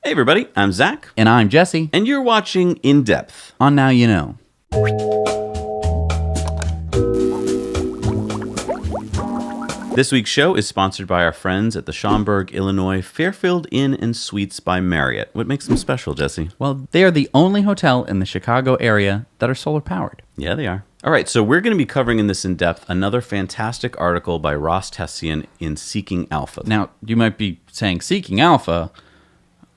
Hey everybody, I'm Zach. And I'm Jesse. And you're watching In Depth. On Now You Know. This week's show is sponsored by our friends at the Schaumburg, Illinois Fairfield Inn and Suites by Marriott. What makes them special, Jesse? Well, they are the only hotel in the Chicago area that are solar powered. Yeah, they are. All right, so we're going to be covering in this In Depth another fantastic article by Ross Tessian in Seeking Alpha. Now, you might be saying Seeking Alpha.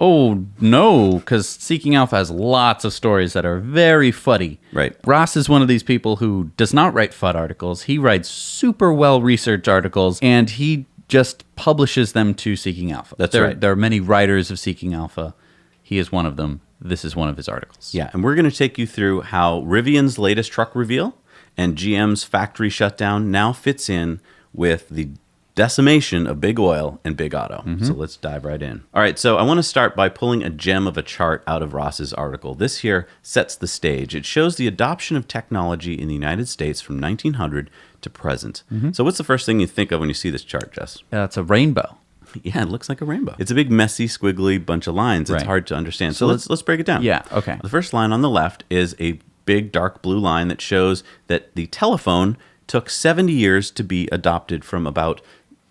Oh, no, because Seeking Alpha has lots of stories that are very fuddy. Right. Ross is one of these people who does not write FUD articles. He writes super well-researched articles, and he just publishes them to Seeking Alpha. That's right. There are many writers of Seeking Alpha. He is one of them. This is one of his articles. Yeah, and we're going to take you through how Rivian's latest truck reveal and GM's factory shutdown now fits in with the decimation of big oil and big auto. So let's dive right in. All right, so I want to start by pulling a gem of a chart out of Ross's article. This here sets the stage. It shows the adoption of technology in the United States from 1900 to present. So what's the first thing you think of when you see this chart, Jess? It's a rainbow. Yeah, it looks like a rainbow. It's a big, messy, squiggly bunch of lines. It's hard to understand. So let's break it down. Yeah, okay. The first line on the left is a big, dark blue line that shows that the telephone took 70 years to be adopted from about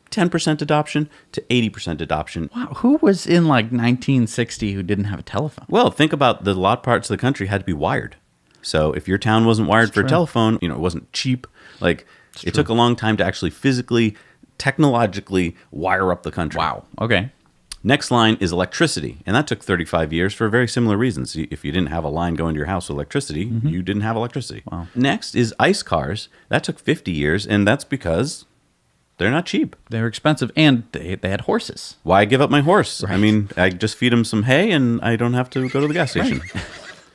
10% adoption to 80% adoption. Wow, who was in like 1960 who didn't have a telephone? Well, think about a lot of parts of the country had to be wired. So if your town wasn't wired for a telephone, it wasn't cheap. Like it took a long time to actually physically, technologically wire up the country. Wow, okay. Next line is electricity, and that took 35 years for very similar reasons. If you didn't have a line going to your house with electricity, you didn't have electricity. Wow. Next is ICE cars. That took 50 years, and that's because they're not cheap. They were expensive, and they had horses. Why give up my horse? Right. I mean, I just feed him some hay, and I don't have to go to the gas station.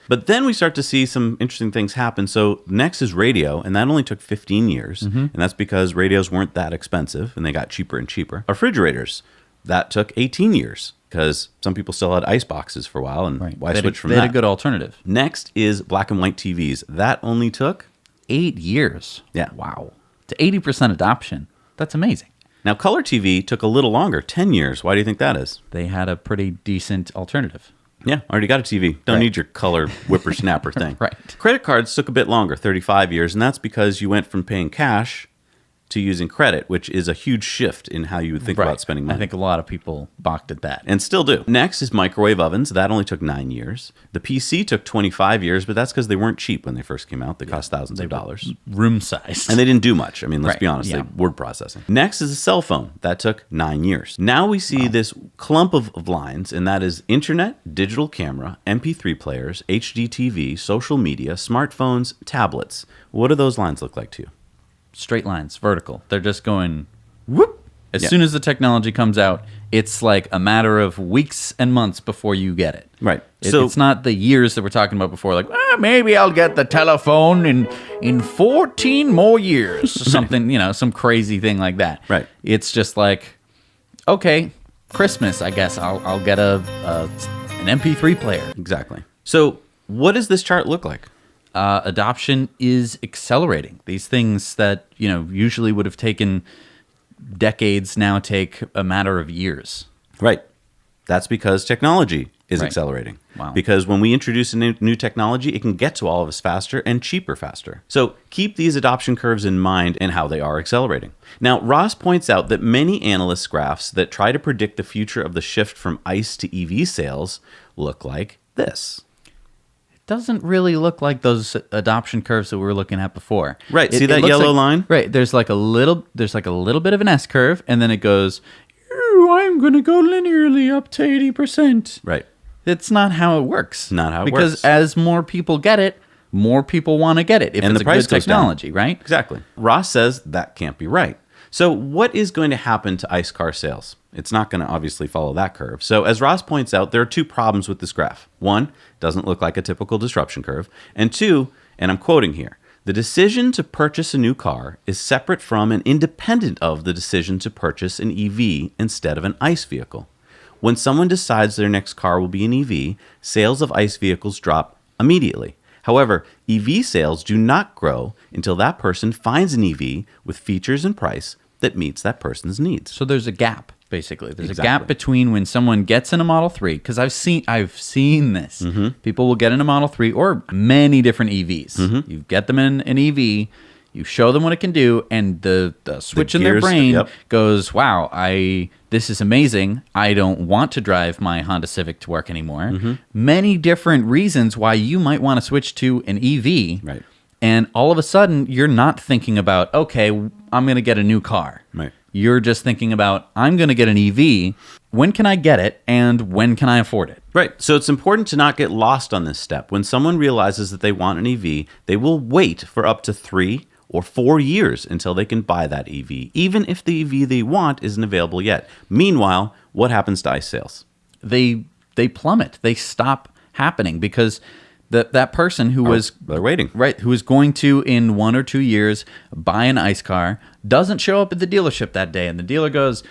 But then we start to see some interesting things happen. So next is radio, and that only took 15 years, and that's because radios weren't that expensive, and they got cheaper and cheaper. Refrigerators, that took 18 years, because some people still had ice boxes for a while, and why switch from that? They had a good alternative. Next is black and white TVs. That only took 8 years. Yeah. Wow. To 80% adoption. That's amazing. Now, color TV took a little longer, 10 years. Why do you think that is? They had a pretty decent alternative. Yeah, already got a TV. Don't need your color whippersnapper thing. Right. Credit cards took a bit longer, 35 years, and that's because you went from paying cash to using credit, which is a huge shift in how you would think about spending money. I think a lot of people balked at that. And still do. Next is microwave ovens. That only took 9 years. The PC took 25 years, but that's because they weren't cheap when they first came out. They cost thousands of dollars. Room size. And they didn't do much. I mean, let's be honest. Yeah. Word processing. Next is a cell phone. That took 9 years. Now we see this clump of lines, and that is internet, digital camera, MP3 players, HD TV, social media, smartphones, tablets. What do those lines look like to you? Straight lines, vertical. They're just going whoop. As soon as the technology comes out, it's like a matter of weeks and months before you get it. Right. It's not the years that we're talking about before, like, maybe I'll get the telephone in 14 more years or something, some crazy thing like that. Right. It's just like, okay, Christmas, I guess I'll get an MP3 player. Exactly. So what does this chart look like? Adoption is accelerating. These things that, usually would have taken decades now take a matter of years. Right. That's because technology is accelerating. Wow. Because when we introduce a new technology, it can get to all of us faster and cheaper faster. So keep these adoption curves in mind and how they are accelerating. Now, Ross points out that many analyst graphs that try to predict the future of the shift from ICE to EV sales look like this. Doesn't really look like those adoption curves that we were looking at before. Right. See that yellow line? Right. There's like a little bit of an S curve, and then it goes, I'm going to go linearly up to 80%. Right. It's not how it works. Not how it works. Because as more people get it, more people want to get it. If and it's the a price good goes technology, down. right? Exactly. Ross says that can't be right. So what is going to happen to ICE car sales? It's not going to obviously follow that curve. So as Ross points out, there are two problems with this graph. One, doesn't look like a typical disruption curve. And two, and I'm quoting here, the decision to purchase a new car is separate from and independent of the decision to purchase an EV instead of an ICE vehicle. When someone decides their next car will be an EV, sales of ICE vehicles drop immediately. However, EV sales do not grow until that person finds an EV with features and price that meets that person's needs. So there's a gap basically. There's a Exactly. gap between when someone gets in a Model 3, because I've seen this. People will get in a Model 3 or many different EVs. You get them in an EV, you show them what it can do, and the switch in their gears, brain yep. goes, wow, this is amazing. I don't want to drive my Honda Civic to work anymore. Many different reasons why you might want to switch to an EV. Right. And all of a sudden, you're not thinking about, okay, I'm going to get a new car. Right. You're just thinking about, I'm going to get an EV. When can I get it? And when can I afford it? Right. So it's important to not get lost on this step. When someone realizes that they want an EV, they will wait for up to 3 or 4 years until they can buy that EV, even if the EV they want isn't available yet. Meanwhile, what happens to ICE sales? They plummet. They stop happening because that person who They're waiting. Right, who is going to, in 1 or 2 years, buy an ICE car, doesn't show up at the dealership that day, and the dealer goes,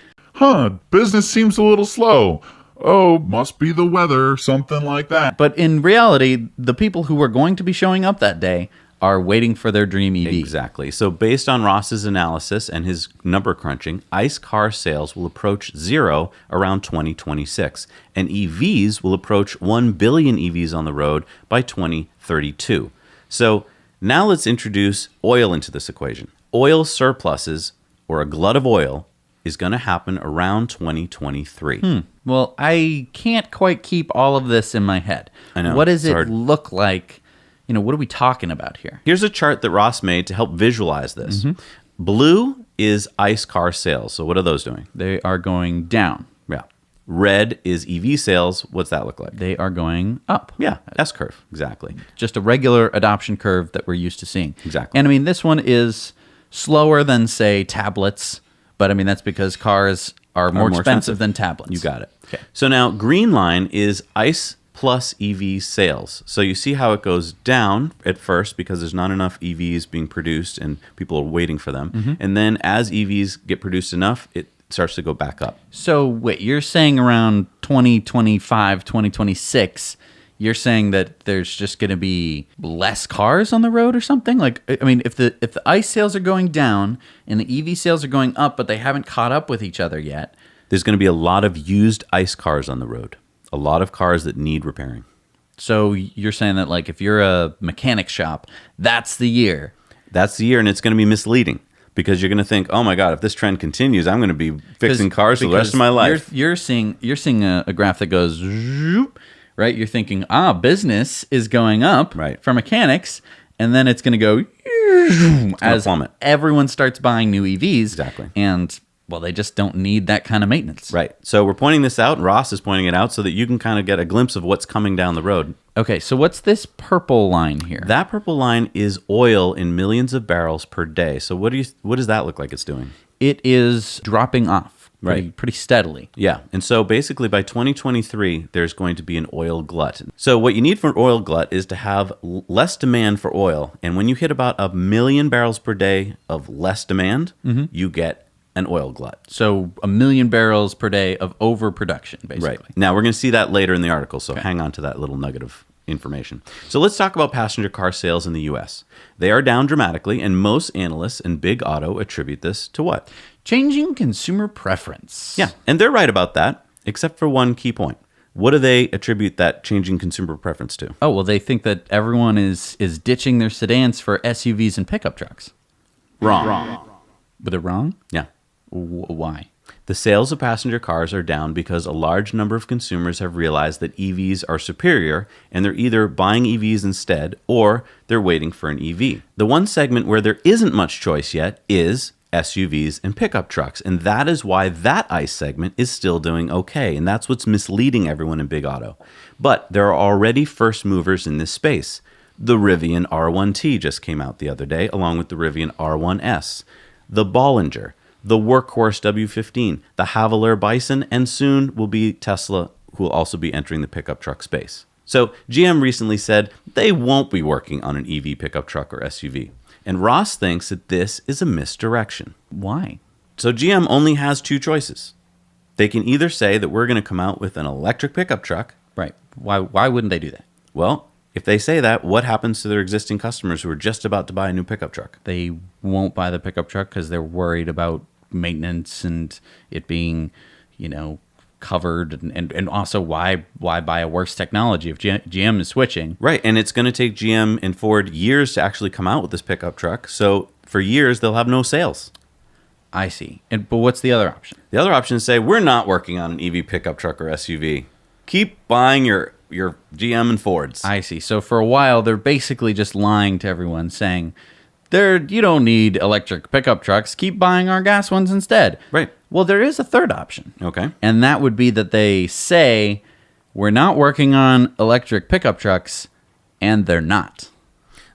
business seems a little slow. Oh, must be the weather, something like that. but in reality, the people who are going to be showing up that day are waiting for their dream EV. Exactly. So based on Ross's analysis and his number crunching, ICE car sales will approach 0 around 2026, and EVs will approach 1 billion EVs on the road by 2032. So now let's introduce oil into this equation. Oil surpluses, or a glut of oil, is going to happen around 2023. Well, I can't quite keep all of this in my head. I know, What does it's it hard. look like? What are we talking about here? Here's a chart that Ross made to help visualize this. Blue is ICE car sales. So what are those doing? They are going down. Yeah. Red is EV sales. What's that look like? They are going up. Yeah, S curve. Exactly. Just a regular adoption curve that we're used to seeing. Exactly. And I mean, this one is slower than, say, tablets, but I mean, that's because cars are more expensive than tablets. You got it. Okay. So now green line is ICE plus EV sales. So you see how it goes down at first because there's not enough EVs being produced and people are waiting for them. And then as EVs get produced enough, it starts to go back up. So wait, you're saying around 2025, 2026, you're saying that there's just going to be less cars on the road or something? Like, I mean, if the ICE sales are going down and the EV sales are going up, but they haven't caught up with each other yet. There's going to be a lot of used ICE cars on the road. A lot of cars that need repairing. So you're saying that, like, if you're a mechanic shop, that's the year. That's the year, and it's going to be misleading because you're going to think, oh my God, if this trend continues, I'm going to be fixing cars for the rest of my life. You're seeing a graph that goes, zoop, right? You're thinking, business is going up Right. for mechanics, and then it's going to go as plummet. everyone starts buying new EVs. Exactly. And, well, they just don't need that kind of maintenance. Right. So we're pointing this out, and Ross is pointing it out so that you can kind of get a glimpse of what's coming down the road. Okay, so what's this purple line here? That purple line is oil in millions of barrels per day. So what does that look like it's doing? It is dropping off Right. pretty steadily. Yeah. And so basically by 2023, there's going to be an oil glut. So what you need for an oil glut is to have less demand for oil. And when you hit about 1 million barrels per day of less demand, you get an oil glut. So 1 million barrels per day of overproduction, basically. Right. Now, we're going to see that later in the article, so hang on to that little nugget of information. So let's talk about passenger car sales in the U.S. They are down dramatically, and most analysts and Big Auto attribute this to what? Changing consumer preference. Yeah, and they're right about that, except for one key point. What do they attribute that changing consumer preference to? Oh, well, they think that everyone is ditching their sedans for SUVs and pickup trucks. Wrong. But they're wrong? Yeah. Why? The sales of passenger cars are down because a large number of consumers have realized that EVs are superior, and they're either buying EVs instead or they're waiting for an EV. The one segment where there isn't much choice yet is SUVs and pickup trucks, and that is why that ICE segment is still doing okay, and that's what's misleading everyone in Big Auto. But there are already first movers in this space. The Rivian R1T just came out the other day, along with the Rivian R1S. The Bollinger, the Workhorse W15, the Haviler Bison, and soon will be Tesla, who will also be entering the pickup truck space. So GM recently said they won't be working on an EV pickup truck or SUV. And Ross thinks that this is a misdirection. Why? So GM only has two choices. They can either say that we're going to come out with an electric pickup truck. Right. Why wouldn't they do that? Well, if they say that, what happens to their existing customers who are just about to buy a new pickup truck? They won't buy the pickup truck because they're worried about maintenance and it being, covered, and also why buy a worse technology if GM is switching? Right, and it's going to take GM and Ford years to actually come out with this pickup truck. So for years, they'll have no sales. I see. But what's the other option? The other option is say, we're not working on an EV pickup truck or SUV. Keep buying your GM and Fords. I see. So for a while, they're basically just lying to everyone, saying, you don't need electric pickup trucks. Keep buying our gas ones instead. Right. Well, there is a third option. Okay. And that would be that they say, we're not working on electric pickup trucks, and they're not.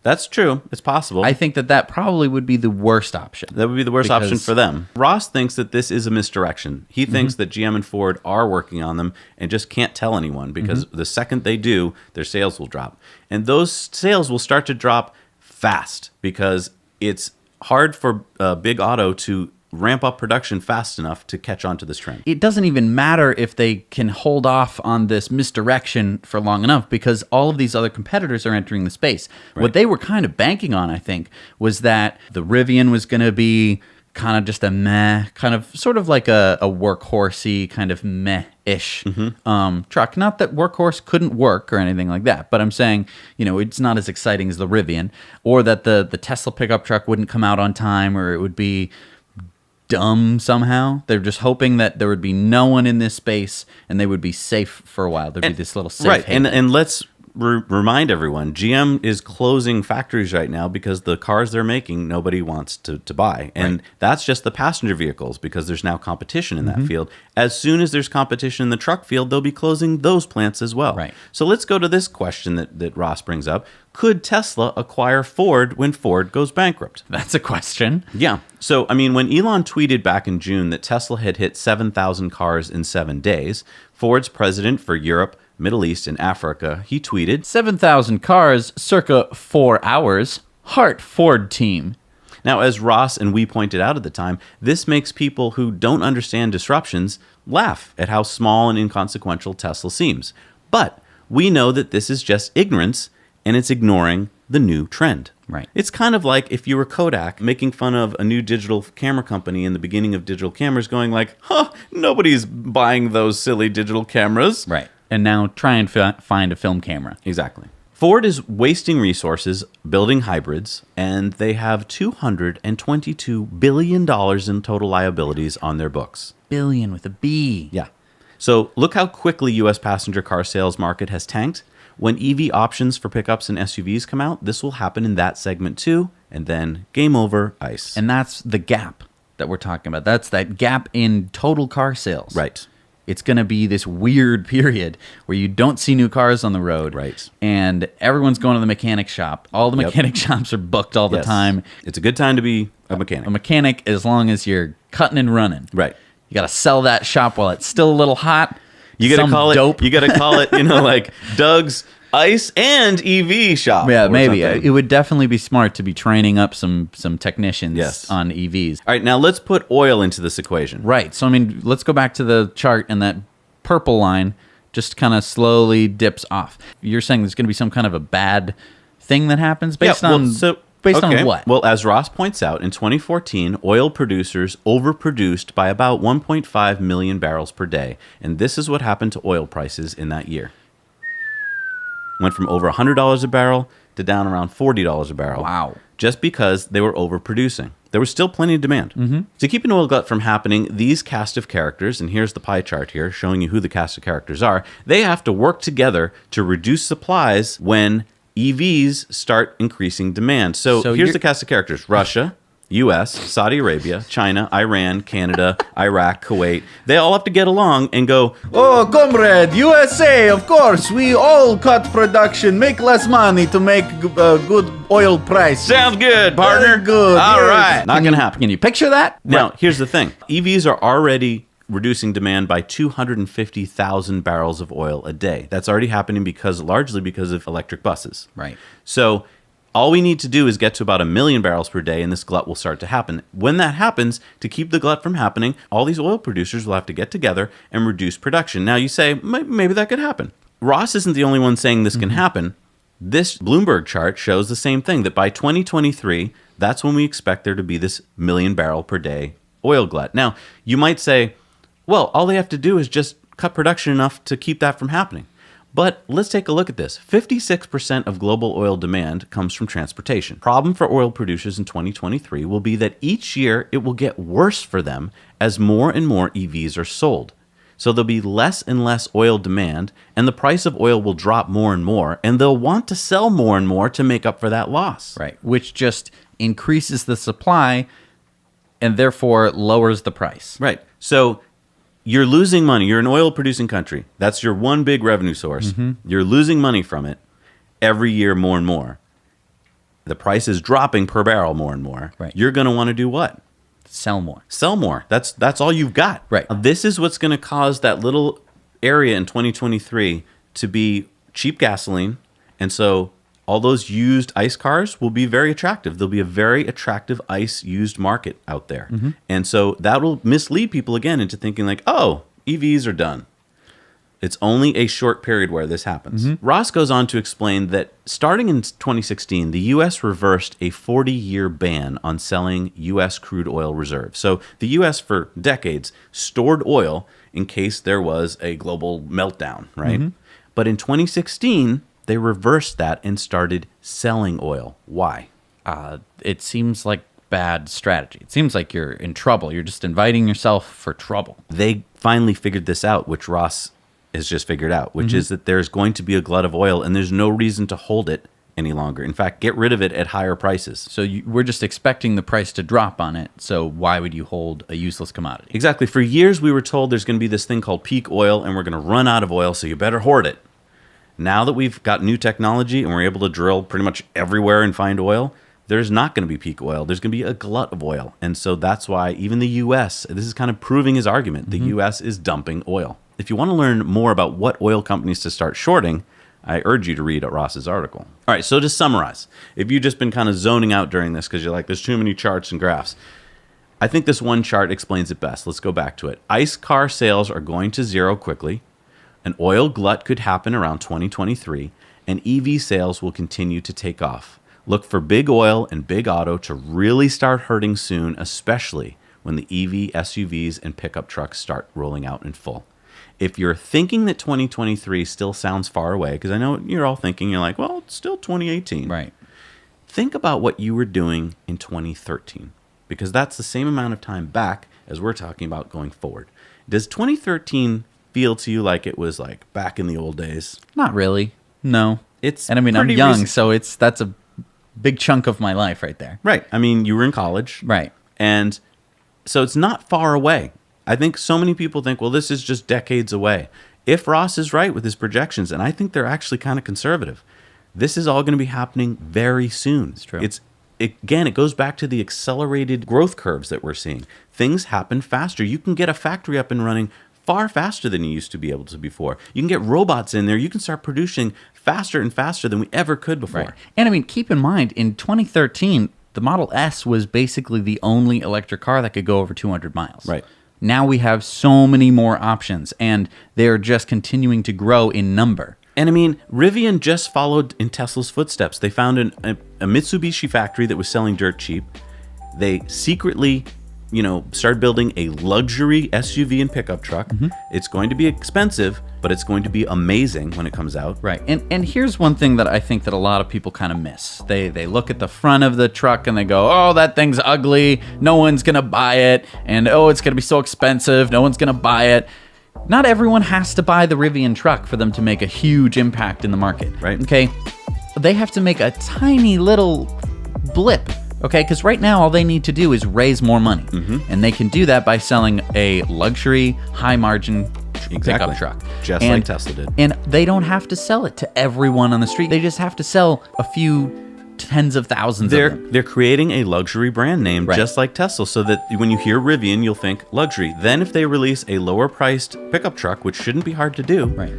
That's true. It's possible. I think that probably would be the worst option. That would be the worst option for them. Ross thinks that this is a misdirection. He thinks that GM and Ford are working on them and just can't tell anyone because the second they do, their sales will drop. And those sales will start to drop fast because it's hard for Big Auto to ramp up production fast enough to catch on to this trend. It doesn't even matter if they can hold off on this misdirection for long enough because all of these other competitors are entering the space. Right. What they were kind of banking on, I think, was that the Rivian was going to be kind of just a meh, kind of sort of like a workhorsey kind of meh-ish truck. Not that Workhorse couldn't work or anything like that, but I'm saying, it's not as exciting as the Rivian, or that the Tesla pickup truck wouldn't come out on time, or it would be dumb somehow. They're just hoping that there would be no one in this space and they would be safe for a while. There'd be this little safe haven. And let's remind everyone, GM is closing factories right now because the cars they're making nobody wants to buy. And that's just the passenger vehicles because there's now competition in that field. As soon as there's competition in the truck field, they'll be closing those plants as well. Right. So let's go to this question that Ross brings up. Could Tesla acquire Ford when Ford goes bankrupt? That's a question. Yeah. So, when Elon tweeted back in June that Tesla had hit 7,000 cars in 7 days, Ford's president for Europe, Middle East, and Africa, he tweeted, 7,000 cars, circa 4 hours. Heart Ford team. Now, as Ross and we pointed out at the time, this makes people who don't understand disruptions laugh at how small and inconsequential Tesla seems. But we know that this is just ignorance, and it's ignoring the new trend. Right. It's kind of like if you were Kodak making fun of a new digital camera company in the beginning of digital cameras going like, nobody's buying those silly digital cameras. Right. And now try and find a film camera. Exactly. Ford is wasting resources building hybrids, and they have $222 billion in total liabilities on their books. Billion with a B. Yeah. So look how quickly U.S. passenger car sales market has tanked. When EV options for pickups and SUVs come out, this will happen in that segment too, and then game over, ICE. And that's the gap that we're talking about. That's that gap in total car sales. Right. It's going to be this weird period where you don't see new cars on the road. Right. And everyone's going to the mechanic shop. All the mechanic shops are booked all the time. It's a good time to be a mechanic. A mechanic as long as you're cutting and running. Right. You got to sell that shop while it's still a little hot. You got to call dope. it. You got to call it. Like Doug's ICE and EV shop. Yeah, maybe something. it would definitely be smart to be training up some technicians on EVs. All right, now let's put oil into this equation. Right. So let's go back to the chart, and that purple line just kind of slowly dips off. You're saying there's going to be some kind of a bad thing that happens based on what? Well, as Ross points out, in 2014, oil producers overproduced by about 1.5 million barrels per day, and this is what happened to oil prices in that year. Went from over $100 a barrel to down around $40 a barrel. Wow. Just because they were overproducing. There was still plenty of demand. Mm-hmm. To keep an oil glut from happening, these cast of characters, and here's the pie chart here showing you who the cast of characters are, they have to work together to reduce supplies when EVs start increasing demand. So here's the cast of characters. Russia, U.S., Saudi Arabia, China, Iran, Canada, Iraq, Kuwait. They all have to get along and go, oh, comrade, USA, of course. We all cut production, make less money to make good oil price. sounds good, partner. Very good. All yes. right. Not going to happen. Can you picture that? Now, here's the thing. EVs are already reducing demand by 250,000 barrels of oil a day. That's already happening largely because of electric buses. Right. So all we need to do is get to about 1 million barrels per day, and this glut will start to happen. When that happens, to keep the glut from happening, all these oil producers will have to get together and reduce production. Now, you say, maybe that could happen. Ross isn't the only one saying this can happen. This Bloomberg chart shows the same thing, that by 2023, that's when we expect there to be this 1 million barrel per day oil glut. Now, you might say, Well, all they have to do is just cut production enough to keep that from happening. But let's take a look at this. 56% of global oil demand comes from transportation. Problem for oil producers in 2023 will be that each year it will get worse for them as more and more EVs are sold. So there'll be less and less oil demand, and the price of oil will drop more and more, and they'll want to sell more and more to make up for that loss. Right. Which just increases the supply and therefore lowers the price. Right. So you're losing money. You're an oil producing country. That's your one big revenue source. You're losing money from it every year more and more. The price is dropping per barrel more and more. Right. You're going to want to do what? Sell more. Sell more. That's all you've got. Right. This is what's going to cause that little area in 2023 to be cheap gasoline. And so all those used ICE cars will be very attractive. There'll be a very attractive ICE used market out there. And so that will mislead people again into thinking like, oh, EVs are done. It's only a short period where this happens. Ross goes on to explain that starting in 2016, the U.S. reversed a 40-year ban on selling U.S. crude oil reserves. So the U.S. for decades stored oil in case there was a global meltdown, right? But in 2016, they reversed that and started selling oil. Why? It seems like bad strategy. It seems like you're in trouble. You're just inviting yourself for trouble. They finally figured this out, which Ross has just figured out, which is that there's going to be a glut of oil and there's no reason to hold it any longer. In fact, get rid of it at higher prices. So we're just expecting the price to drop on it. So why would you hold a useless commodity? Exactly. For years, we were told there's going to be this thing called peak oil and we're going to run out of oil, so you better hoard it. Now that we've got new technology and we're able to drill pretty much everywhere and find oil, there's not going to be peak oil. There's going to be a glut of oil. And so that's why even the U.S., this is kind of proving his argument, the U.S. is dumping oil. If you want to learn more about what oil companies to start shorting, I urge you to read Ross's article. All right, so to summarize, if you've just been kind of zoning out during this because you're like, there's too many charts and graphs, I think this one chart explains it best. Let's go back to it. ICE car sales are going to zero quickly. An oil glut could happen around 2023, and EV sales will continue to take off. Look for big oil and big auto to really start hurting soon, especially when the EV SUVs and pickup trucks start rolling out in full. If you're thinking that 2023 still sounds far away, because I know you're all thinking, you're like, well, it's still 2018. Right. Think about what you were doing in 2013, because that's the same amount of time back as we're talking about going forward. Does 2013 feel to you like it was like back in the old days? Not really. No. It's And I mean, I'm pretty young, recent. so that's a big chunk of my life right there. Right. I mean, you were in college. Right. And so it's not far away. I think so many people think, well, this is just decades away. If Ross is right with his projections, and I think they're actually kind of conservative, this is all going to be happening very soon. It's true. Again, it goes back to the accelerated growth curves that we're seeing. Things happen faster. You can get a factory up and running far faster than you used to be able to before. You can get robots in there. You can start producing faster and faster than we ever could before. Right. And I mean, keep in mind, in 2013, the Model S was basically the only electric car that could go over 200 miles. Right. Now we have so many more options, and they're just continuing to grow in number. And I mean, Rivian just followed in Tesla's footsteps. They found a Mitsubishi factory that was selling dirt cheap. They secretly, started building a luxury SUV and pickup truck. It's going to be expensive, but it's going to be amazing when it comes out. Right. And here's one thing that I think that a lot of people kind of miss. They look at the front of the truck and they go, oh, that thing's ugly. No one's going to buy it. And, oh, it's going to be so expensive. No one's going to buy it. Not everyone has to buy the Rivian truck for them to make a huge impact in the market. Right. Okay. They have to make a tiny little blip. Okay, because right now all they need to do is raise more money. And they can do that by selling a luxury, high-margin pickup truck. Just like Tesla did. And they don't have to sell it to everyone on the street. They just have to sell a few tens of thousands of them. They're creating a luxury brand name, Right. just like Tesla, so that when you hear Rivian, you'll think luxury. Then if they release a lower-priced pickup truck, which shouldn't be hard to do, Right.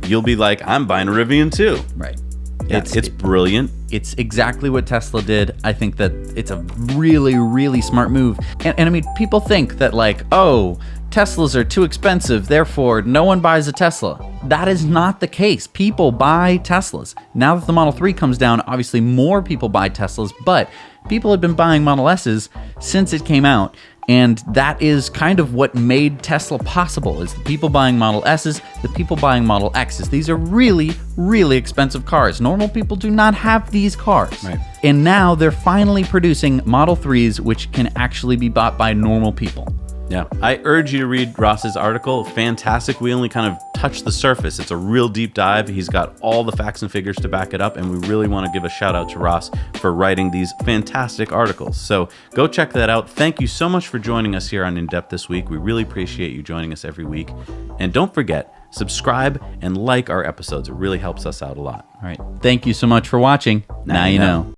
you'll be like, I'm buying a Rivian too. Right. Yeah, it's brilliant. It's exactly what Tesla did. I think that it's a really, really smart move. And I mean, people think that like, oh, Teslas are too expensive, therefore no one buys a Tesla. That is not the case. People buy Teslas. Now that the Model 3 comes down, obviously more people buy Teslas, but people have been buying Model S's since it came out. And that is kind of what made Tesla possible, is the people buying Model S's, the people buying Model X's. These are really, really expensive cars. Normal people do not have these cars. Right. And now they're finally producing Model 3s, which can actually be bought by normal people. Yeah, I urge you to read Ross's article. Fantastic. We only kind of touched the surface. It's a real deep dive. He's got all the facts and figures to back it up, and we really want to give a shout out to Ross for writing these fantastic articles. So go check that out. Thank you so much for joining us here on In Depth this week. We really appreciate you joining us every week. And don't forget, subscribe and like our episodes. It really helps us out a lot. All right. Thank you so much for watching. Now you know.